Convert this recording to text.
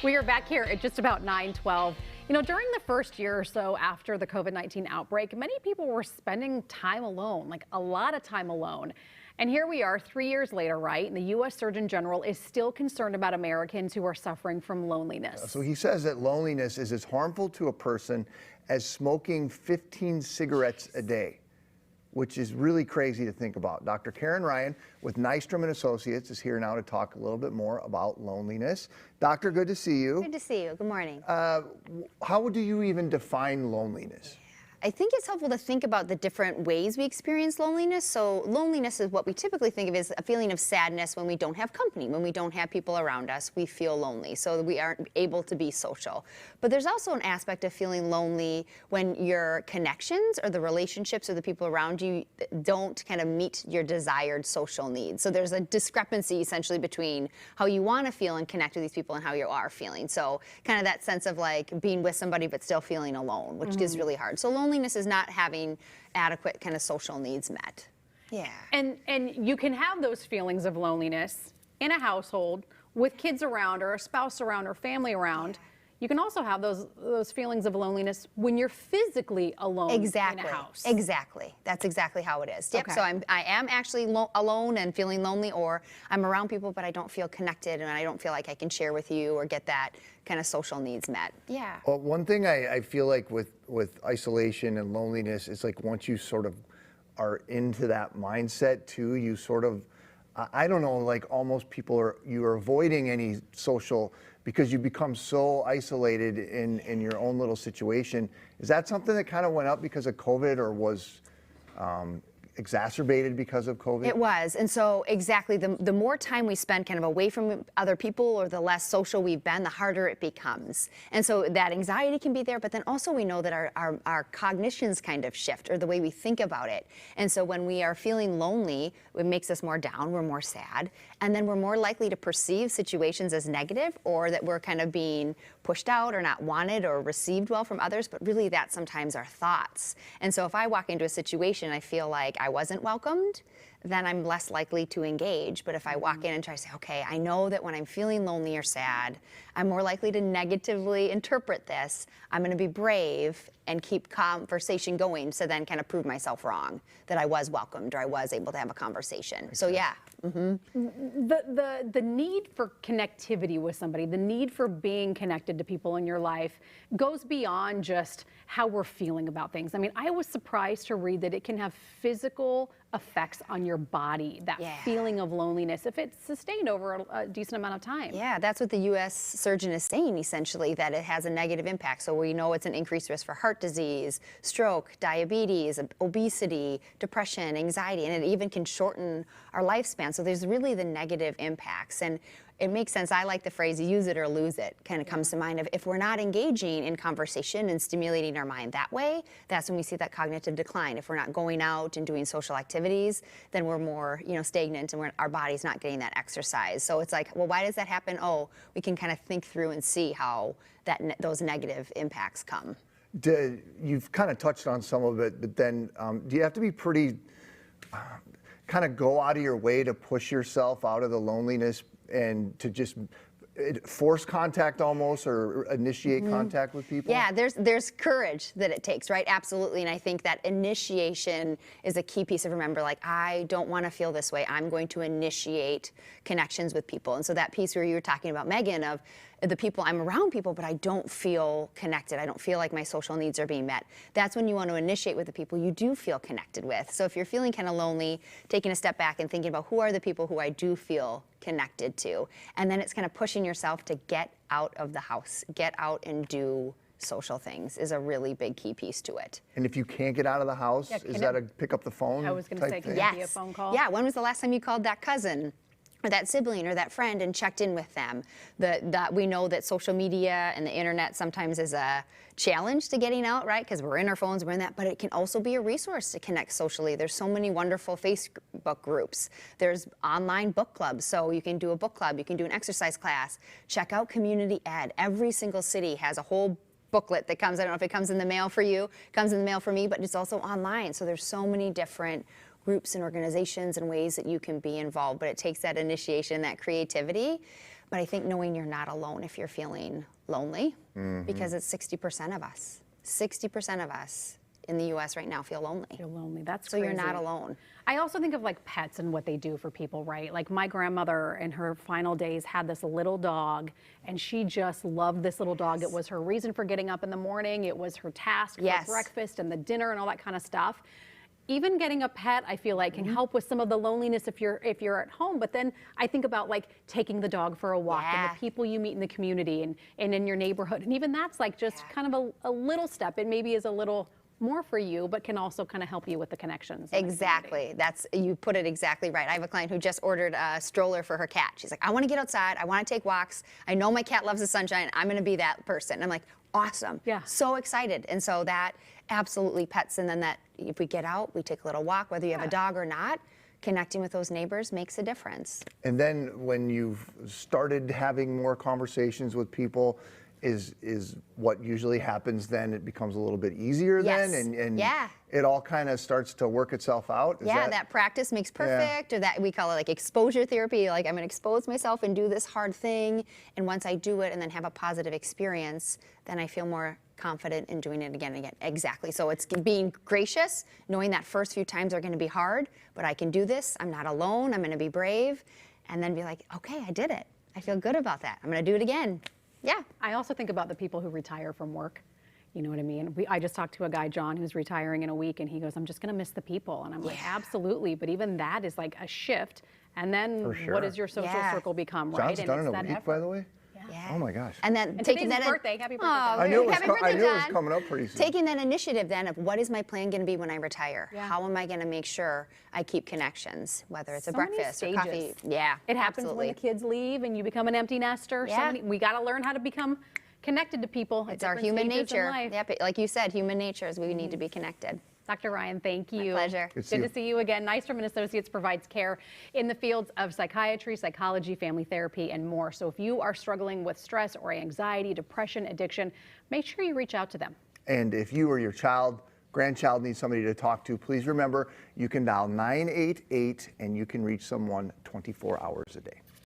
We are back here at just about 9:12. During the first year or so after the COVID-19 outbreak, many people were spending time alone, like a lot of time alone. And here we are 3 years later, right? And the U.S. Surgeon General is still concerned about Americans who are suffering from loneliness. So he says that loneliness is as harmful to a person as smoking 15 cigarettes a day, which is really crazy to think about. Dr. Karen Ryan with Nystrom & Associates is here now to talk a little bit more about loneliness. Doctor, good to see you. Good to see you. Good morning. How do you even define loneliness? I think it's helpful to think about the different ways we experience loneliness. So loneliness is what we typically think of as a feeling of sadness when we don't have company, when we don't have people around us, we feel lonely. So we aren't able to be social. But there's also an aspect of feeling lonely when your connections or the relationships or the people around you don't kind of meet your desired social needs. So there's a discrepancy essentially between how you want to feel and connect with these people and how you are feeling. So kind of that sense of like being with somebody but still feeling alone, which is really hard. So loneliness is not having adequate kind of social needs met. Yeah. And you can have those feelings of loneliness in a household with kids around or a spouse around or family around. You can also have those feelings of loneliness when you're physically alone in a house. Exactly. That's exactly how it is. Yep. Okay. So I am actually alone and feeling lonely, or I'm around people but I don't feel connected and I don't feel like I can share with you or get that kind of social needs met. Yeah. Well, one thing I feel like with isolation and loneliness is like once you sort of are into that mindset too, you sort of, I don't know, like almost you're avoiding any social because you become so isolated in your own little situation. Is that something that kind of went up because of COVID or was exacerbated because of COVID? It was. And so exactly, the more time we spend kind of away from other people or the less social we've been, the harder it becomes. And so that anxiety can be there, but then also we know that our cognitions kind of shift or the way we think about it. And so when we are feeling lonely, it makes us more down, we're more sad, and then we're more likely to perceive situations as negative or that we're kind of being pushed out or not wanted or received well from others, but really that's sometimes our thoughts. And so if I walk into a situation, I feel like I wasn't welcomed, then I'm less likely to engage. But if I walk in and try to say, okay, I know that when I'm feeling lonely or sad, I'm more likely to negatively interpret this. I'm going to be brave and keep conversation going, so then kind of prove myself wrong, that I was welcomed or I was able to have a conversation. So yeah. The need for connectivity with somebody, the need for being connected to people in your life goes beyond just how we're feeling about things. I mean, I was surprised to read that it can have physical effects on your body, that feeling of loneliness, if it's sustained over a decent amount of time. Yeah, that's what the U.S. surgeon is saying, essentially, that it has a negative impact. So we know it's an increased risk for heart disease, stroke, diabetes, obesity, depression, anxiety, and it even can shorten our lifespan. So there's really the negative impacts. And it makes sense. I like the phrase, use it or lose it, kind of comes to mind of if we're not engaging in conversation and stimulating our mind that way, that's when we see that cognitive decline. If we're not going out and doing social activities, then we're more, stagnant and our body's not getting that exercise. So it's like, well, why does that happen? Oh, we can kind of think through and see how those negative impacts come. You've kind of touched on some of it, but then do you have to be pretty, kind of go out of your way to push yourself out of the loneliness and to just force contact almost or initiate contact with people? Yeah, there's courage that it takes, right? Absolutely. And I think that initiation is a key piece of remember, like, I don't want to feel this way. I'm going to initiate connections with people. And so that piece where you were talking about, Megan, of the people, I'm around people, but I don't feel connected. I don't feel like my social needs are being met. That's when you want to initiate with the people you do feel connected with. So if you're feeling kind of lonely, taking a step back and thinking about who are the people who I do feel connected to. And then it's kind of pushing yourself to get out of the house, get out and do social things is a really big key piece to it. And if you can't get out of the house, is that a pick up the phone? I was going to say, can it be a phone call? Yeah, when was the last time you called that cousin or that sibling or that friend and checked in with them? That we know that social media and the internet sometimes is a challenge to getting out, right? Because we're in our phones, we're in that, but it can also be a resource to connect socially. There's so many wonderful Facebook groups. There's online book clubs, so you can do a book club, you can do an exercise class. Check out Community Ed. Every single city has a whole booklet that comes, I don't know if it comes in the mail for you, comes in the mail for me, but it's also online. So there's so many different groups and organizations and ways that you can be involved, but it takes that initiation, that creativity. But I think knowing you're not alone if you're feeling lonely, Mm-hmm. because it's 60% of us. 60% of us in the U.S. right now feel lonely. Feel lonely. That's So crazy. you're not alone. I also think of like pets and what they do for people, right? Like my grandmother in her final days had this little dog, and she just loved this little dog. It was her reason for getting up in the morning. It was her task Yes. for breakfast and the dinner and all that kind of stuff. Even getting a pet, I feel like, can Mm-hmm. help with some of the loneliness if you're at home. But then I think about like taking the dog for a walk and Yeah. the people you meet in the community and in your neighborhood. And even that's like just kind of a little step. It maybe is a little more for you, but can also kind of help you with the connections. in the Exactly. That's, you put it exactly right. I have a client who just ordered a stroller for her cat. She's like, I want to get outside. I want to take walks. I know my cat loves the sunshine. I'm going to be that person. And I'm like, awesome. Yeah. So excited. And so that absolutely pets. And then that if we get out, we take a little walk, whether you have a dog or not, connecting with those neighbors makes a difference. And then when you've started having more conversations with people, is what usually happens then it becomes a little bit easier Yes. then and Yeah. it all kind of starts to work itself out. Is Yeah, that practice makes perfect, or that we call it like exposure therapy. Like I'm gonna expose myself and do this hard thing, and once I do it and then have a positive experience, then I feel more confident in doing it again and again. Exactly. So it's being gracious, knowing that first few times are gonna be hard, but I can do this. I'm not alone. I'm gonna be brave, and then be like, okay, I did it. I feel good about that. I'm gonna do it again. Yeah. I also think about the people who retire from work. You know what I mean? I just talked to a guy, John, who's retiring in a week, and he goes, I'm just going to miss the people. And I'm like, absolutely. But even that is like a shift. And then For sure. what does your social Yeah. circle become, right? John's and done it's in a that week, effort. by the way. Yeah. Oh my gosh. And then And taking today's that his birthday. Happy birthday, Oh, John. I knew it was happy co- I birthday, knew it was John. coming up pretty soon. Taking that initiative then of what is my plan going to be when I retire? Yeah. How am I going to make sure I keep connections, whether it's a So many breakfast or coffee? stages. Yeah, It happens absolutely. when the kids leave and you become an empty nester. Yeah. We got to learn how to become connected to people. at It's our different human stages in nature. life. Yep, like you said, human nature is we need to be connected. Dr. Ryan, thank you. pleasure. Good to see Good you. to see you again. Nystrom and Associates provides care in the fields of psychiatry, psychology, family therapy, and more. So if you are struggling with stress or anxiety, depression, addiction, make sure you reach out to them. And if you or your child, grandchild needs somebody to talk to, please remember you can dial 988 and you can reach someone 24 hours a day.